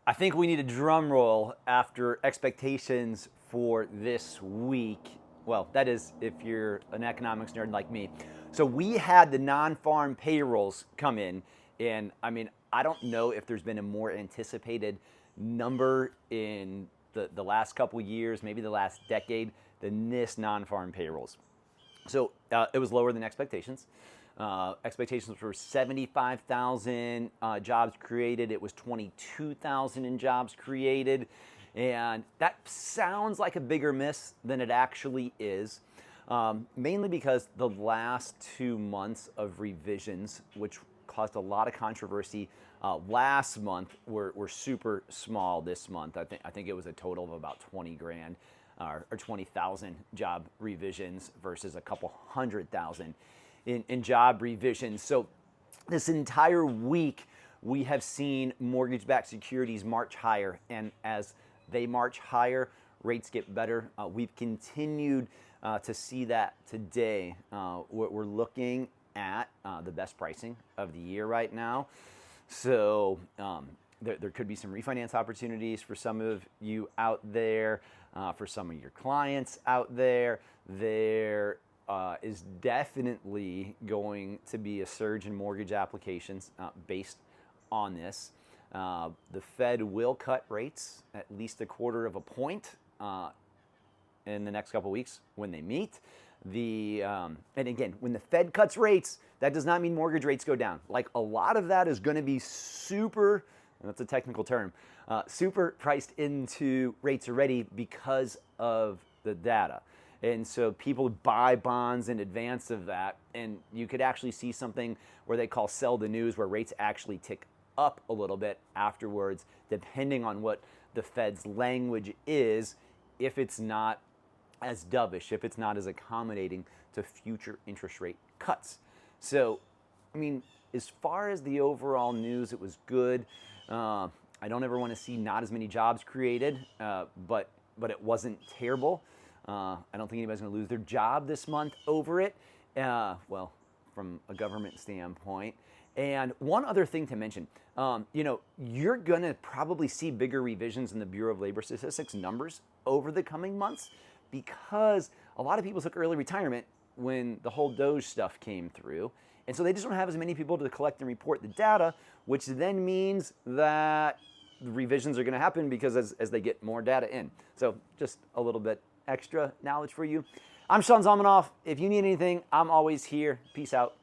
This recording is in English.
I think we need a drum roll after expectations for this week. Well, that is if you're an economics nerd like me. So we had the non-farm payrolls come in, and I mean, I don't know if there's been a more anticipated number in the last couple years, maybe the last decade, than this non-farm payrolls. So it was lower than expectations. Expectations were 75,000 jobs created. It was 22,000 in jobs created. And that sounds like a bigger miss than it actually is, mainly because the last 2 months of revisions, which caused a lot of controversy last month, were super small this month. I think it was a total of about 20 grand or 20,000 job revisions versus a couple 100,000 in job revisions. So this entire week, we have seen mortgage-backed securities march higher, and as they march higher, rates get better. We've continued to see that today. We're looking at the best pricing of the year right now. So there could be some refinance opportunities for some of you out there, for some of your clients out there. There is definitely going to be a surge in mortgage applications based on this. The Fed will cut rates at least 1/4 of a point in the next couple of weeks when they meet. And again, when the Fed cuts rates, that does not mean mortgage rates go down. Like, a lot of that is going to be super, and that's a technical term, super priced into rates already because of the data. And so people buy bonds in advance of that, and you could actually see something where they call sell the news, where rates actually tick up a little bit afterwards, depending on what the Fed's language is, if it's not as dovish, if it's not as accommodating to future interest rate cuts. So, I mean, as far as the overall news, it was good. I don't ever want to see not as many jobs created, but it wasn't terrible. I don't think anybody's going to lose their job this month over it, well, from a government standpoint. And one other thing to mention, you're going to probably see bigger revisions in the Bureau of Labor Statistics numbers over the coming months, because a lot of people took early retirement when the whole Doge stuff came through. And so they just don't have as many people to collect and report the data, which then means that the revisions are going to happen because as they get more data in. So just a little bit extra knowledge for you. I'm Sean Zalmanoff. If you need anything, I'm always here. Peace out.